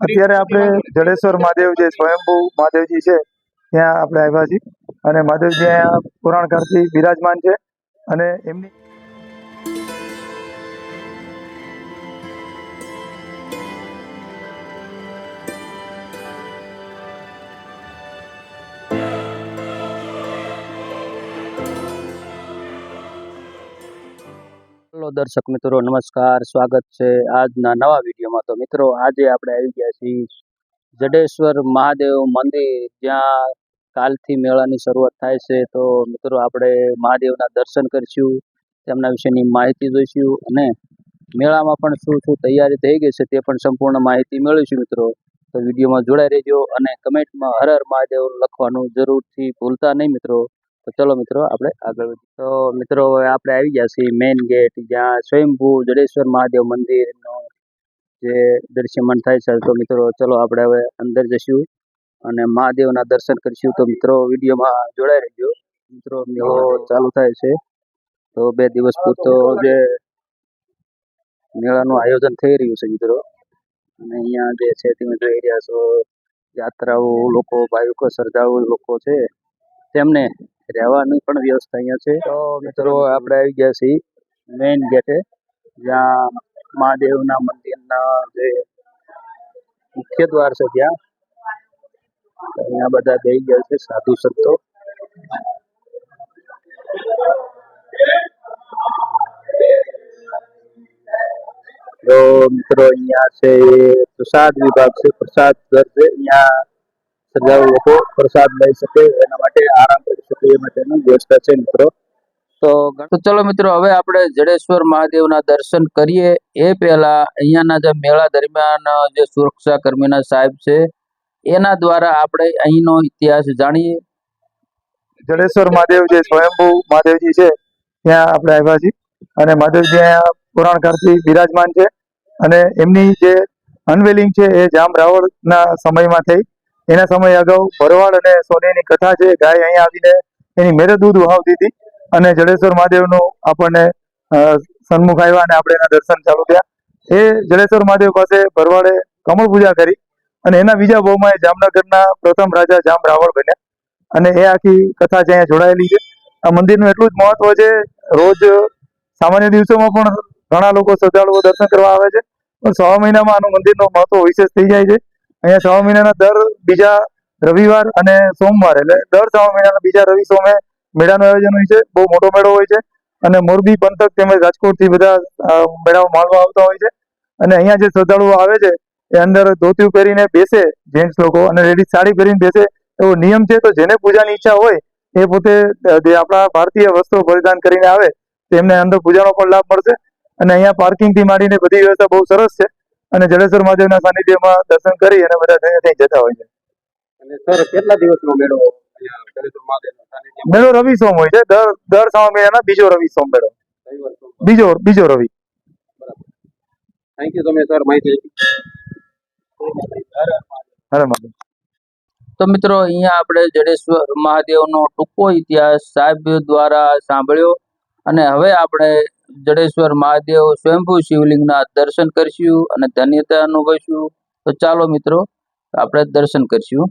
અત્યારે આપણે જડેશ્વર મહાદેવ જે સ્વયંભૂ મહાદેવજી છે ત્યાં આપણે આવ્યા છીએ અને મહાદેવજી અહીંયા પુરાણ કાળથી બિરાજમાન છે અને એમની હેલો દર્શક મિત્રો, નમસ્કાર. સ્વાગત છે આજના નવા વિડીયોમાં. તો મિત્રો, આજે આપણે આવી ગયા છીએ જડેશ્વર મહાદેવ મંદિર, જ્યાં કાલથી મેળાની શરૂઆત થાય છે. તો મિત્રો, આપણે મહાદેવના દર્શન કરીશું, તેમના વિશેની માહિતી જોઈશું અને મેળામાં પણ શું શું તૈયારી થઈ ગઈ છે તે પણ સંપૂર્ણ માહિતી મેળવીશું. મિત્રો, તો વિડીયોમાં જોડાઈ રહેજો અને કમેન્ટમાં હર હર મહાદેવ લખવાનું જરૂરથી ભૂલતા નહીં મિત્રો. તો ચલો મિત્રો, આપણે આગળ વધીએ. તો મિત્રો, હવે આપણે આવી ગયા છીએ મેઇન ગેટ, જ્યાં સ્વયંભૂ જડેશ્વર મહાદેવ મંદિરનો જે દૃશ્યમાન થાય છે. તો મિત્રો, ચલો આપણે હવે અંદર જઈશું અને મહાદેવના દર્શન કરીશું. તો મિત્રો, વિડીયોમાં જોડાઈ રહેજો. મિત્રો, મેળો ચાલુ થાય છે, તો 2 દિવસ પૂરતો જે મેળાનું આયોજન થઈ રહ્યું છે મિત્રો. અને અહીંયા જે છે તમે જોઈ રહ્યા છો, યાત્રાઓ લોકો, ભાવિકો, શ્રદ્ધાળુ લોકો છે, તેમને રહેવાની પણ વ્યવસ્થા અહીંયા છે. તો મિત્રો, આપણે આવી ગયા છીએ મેઇન ગેટે, જ્યાં મહાદેવના મંદિરના જે મુખ્ય દ્વાર છે ત્યાં. અહીંયા બધા બેસી ગયા છે સાધુ સંતો. તો મિત્રો, અહીંયા છે પ્રસાદ વિભાગ છે, પ્રસાદ ઘર છે. અહીંયા શ્રદ્ધાળુ લોકો પ્રસાદ લઈ શકે, એના માટે આરામ કરી શકે એ માટેની વ્યવસ્થા છે મિત્રો. તો ચલો મિત્રો, હવે આપણે જડેશ્વર મહાદેવના દર્શન કરીએ. એ પહેલા અહીંયાના જે મેળા દરમિયાન જે સુરક્ષા કર્મીના સાહેબ છે, એના દ્વારા આપણે અહીંનો ઇતિહાસ જાણીએ. જડેશ્વર મહાદેવ જે સ્વયંભૂ મહાદેવજી છે ત્યાં આપણે આવ્યા છીએ અને મહાદેવજી અહીંયા પુરાણ કાળથી બિરાજમાન છે અને એમની જે અનવેલિંગ છે એ જામ રાવળના સમયમાં થઈ. એના સમય અગાઉ ભરવાડ અને સોનેની કથા છે, ગાય અહીંયા આવીને એની મેરે દૂધ વહાવતી હતી અને જડેશ્વર મહાદેવનું આપણને સન્મુખ આવ્યા અને આપણે એના દર્શન ચાલુ થયા. એ જડેશ્વર મહાદેવ પાસે ભરવાડે કમળ પૂજા કરી અને એના બીજા બહુમાં એ જામનગરના પ્રથમ રાજા જામ રાવળ બન્યા અને એ આખી કથા છે અહીંયા જોડાયેલી છે. આ મંદિરનું એટલું જ મહત્વ છે, રોજ સામાન્ય દિવસોમાં પણ ઘણા લોકો શ્રદ્ધાળુઓ દર્શન કરવા આવે છે, પણ 6 મહિનામાં આનું મંદિરનું મહત્વ વિશેષ થઈ જાય છે. અહીંયા 6 મહિનાના દર બીજા રવિવાર અને સોમવાર, એટલે દર 6 મહિનાના બીજા રવિ સોમે મેળાનું આયોજન હોય છે. બહુ મોટો મેળો હોય છે અને મોરબી પંથક તેમજ રાજકોટથી બધા મેળાઓ માણવા આવતા હોય છે. અને અહીંયા જે શ્રદ્ધાળુઓ આવે છે એ અંદર ધોતિયું પહેરીને બેસે, જેન્ટ્સ લોકો, અને લેડીઝ સાડી પહેરીને બેસે એવો નિયમ છે. તો જેને પૂજાની ઈચ્છા હોય એ પોતે જે આપણા ભારતીય વસ્ત્રો પરિધાન કરીને આવે તેમને અંદર પૂજાનો પણ લાભ મળશે. અને અહીંયા પાર્કિંગથી માંડીને બધી વ્યવસ્થા બહુ સરસ છે અને જડેશ્વર મહાદેવના સાનિધ્યમાં દર્શન કરી અને બધા ત્યાં જતા હોય છે. અને સર, કેટલા દિવસનો મેળો મેળો રવિ સોમ હોય છે, દર 6 મહિનાના બીજો રવિ સોમ મેળો, બીજો રવિ. થેન્ક યુ તમે સર માહિતી. તો મિત્રો, અહીંયા આપણે જડેશ્વર મહાદેવનો ટૂંકો ઇતિહાસ સાહેબ દ્વારા સાંભળ્યો અને હવે આપણે જડેશ્વર મહાદેવ સ્વયંભૂ શિવલિંગના દર્શન કરીશું અને ધન્યતા અનુભવીશું. તો ચાલો મિત્રો, આપણે દર્શન કરીશું.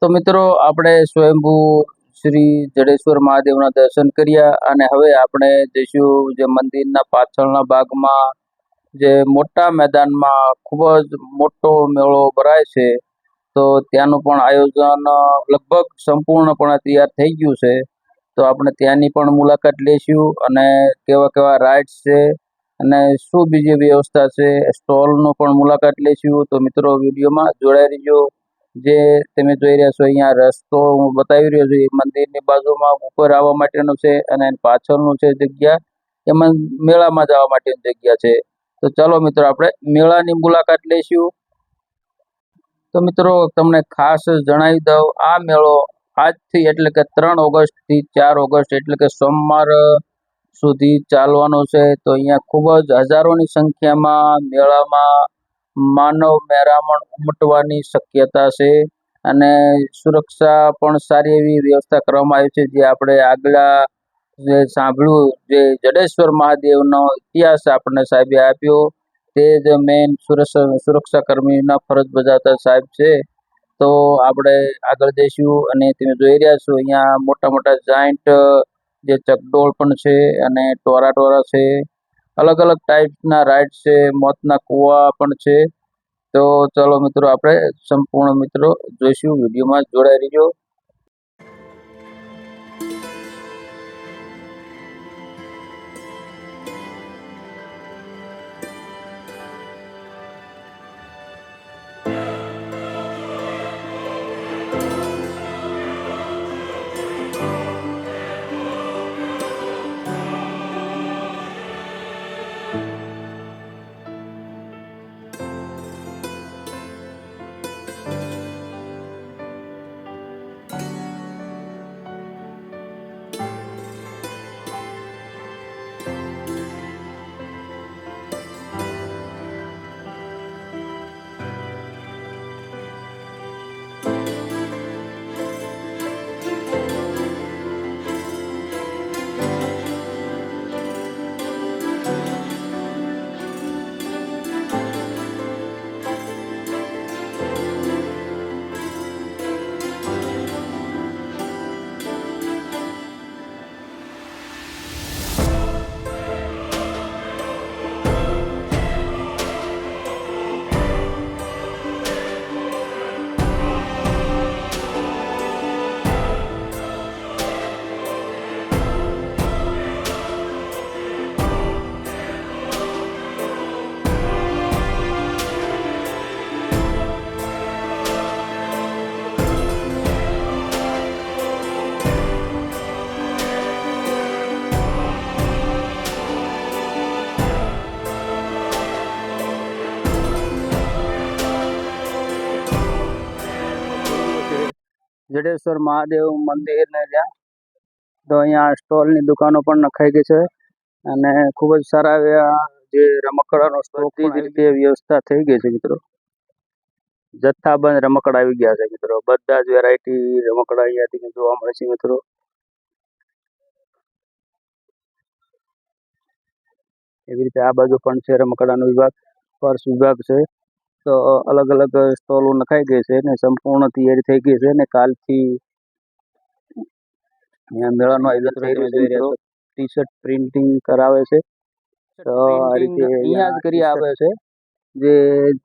તો મિત્રો આપણે સ્વયંભૂ શ્રી જડેશ્વર મહાદેવના દર્શન કર્યા અને હવે આપણે જઈશું જે મંદિરના પાછળના ભાગમાં જે મોટા મેદાનમાં ખૂબ જ મોટો મેળો ભરાય છે, તો ત્યાંનું પણ આયોજન લગભગ સંપૂર્ણપણે તૈયાર થઈ ગયું છે. તો આપણે ત્યાંની પણ મુલાકાત લઈશું અને કેવા કેવા રાઇડ્સ છે અને શું બીજી વ્યવસ્થા છે, સ્ટોલનો પણ મુલાકાત લઈશું. તો મિત્રો વિડીયોમાં જોડાઈ રહીજો. જે તમે જોઈ રહ્યા છો અહીંયા રસ્તો હું બતાવી રહ્યો છું, એ મંદિરની બાજુમાં ઉપર આવવા માટેનું છે અને પાછળનું છે જગ્યા એમાં મેળામાં જવા માટેની જગ્યા છે. તો ચાલો મિત્રો આપણે મેળાની મુલાકાત લઈશું. તો મિત્રો તમને ખાસ જણાવી દઉં, આ મેળો આજથી એટલે કે 3 ઓગસ્ટથી 4 ઓગસ્ટ એટલે કે સોમવાર સુધી ચાલવાનો છે. તો અહીંયા ખૂબ જ હજારોની સંખ્યામાં મેળામાં માનવ મહેરામણ ઉમટવાની શક્યતા છે અને સુરક્ષા પણ સારી એવી વ્યવસ્થા કરવામાં આવી છે. જે આપણે આગલા જે સાંભળ્યું, જે જડેશ્વર મહાદેવનો ઇતિહાસ આપણને સાહેબે આપ્યો, તે જ મેઇન સુરક્ષા કર્મીના ફરજ બજાવતા સાહેબ છે. તો આપણે આગળ જઈશું અને તમે જોઈ રહ્યા છો અહીંયા મોટા મોટા જાયન્ટ જે ચકડોળ પણ છે અને ટોરા છે, અલગ અલગ ટાઈપના રાઇડ છે, મોતના કૂવા પણ છે. તો ચાલો મિત્રો આપણે સંપૂર્ણ મિત્રો જોઈશું, વિડીયોમાં જોડાઈ રહીજો. જડેશ્વર મહાદેવ મંદિર ને ત્યાં તો અહીંયા સ્ટોલની દુકાનો પણ નખાઈ ગઈ છે અને ખૂબ જ સારા એવા જે રમકડાનો સ્ટોક બધી જ રીતે વ્યવસ્થા થઈ ગઈ છે મિત્રો. જથ્થાબંધ રમકડા આવી ગયા છે મિત્રો, બધા જ વેરાયટી રમકડા અહીંયાથી જોવા મળે છે મિત્રો. એવી રીતે આ બાજુ પણ છે રમકડાનો વિભાગ, પર્સ વિભાગ છે. તો અલગ અલગ સ્ટોલો નખાઈ ગઈ છે ને સંપૂર્ણ તૈયારી થઈ ગઈ છે ને કાલથી અહીંયા મેળાનું આયોજન થઈ રહ્યું છે. ટી શર્ટ પ્રિન્ટિંગ કરાવે છે, તો આ રીતે અહીંયા જ કરી આવે છે. જે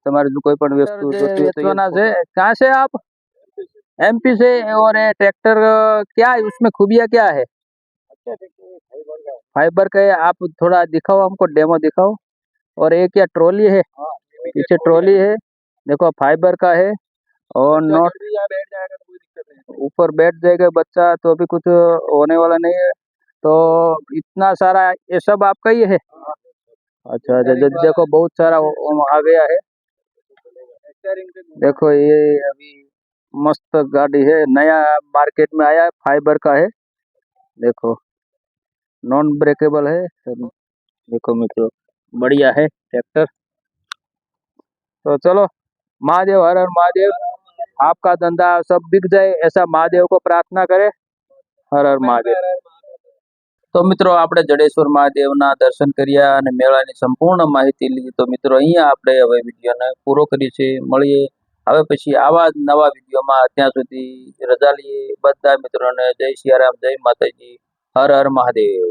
તમારે જો કોઈ પણ વસ્તુ વેચવાના છે, कहाँ से आप? एमपी से। और ये ट्रैक्टर क्या है, उसमें खूबियाँ क्या है? फाइबर का है। आप थोड़ा दिखाओ हमको, डेमो दिखाओ। और ये क्या ट्रॉली है? पीछे ट्रॉली है, देखो फाइबर का है और नॉट ऊपर बैठ जाएगा बच्चा, तो अभी कुछ होने वाला नहीं है। तो इतना सारा ये सब आपका ही है? अच्छा अच्छा, देखो बहुत सारा आ गया है। देखो ये अभी मस्त गाड़ी है, नया मार्केट में आया है, फाइबर का है। देखो नॉन ब्रेकेबल है। देखो मित्रों बढ़िया है ट्रैक्टर। तो चलो, महादेव हर हर महादेव, आपका धंधा सब बिक जाए ऐसा महादेव को प्रार्थना करे। हर हर महादेव। तो मित्रों આપણે જડેશ્વર મહાદેવના દર્શન કર્યા અને મેળાની સંપૂર્ણ માહિતી લીધી. તો મિત્રો અહીંયા આપણે હવે વિડીયોને પૂરો કરીએ છીએ. મળીએ હવે પછી આવા જ નવા વિડીયોમાં, ત્યાં સુધી રજા લઈએ. બધા મિત્રોને જય સિયારામ, જય માતાજી, હર હર મહાદેવ.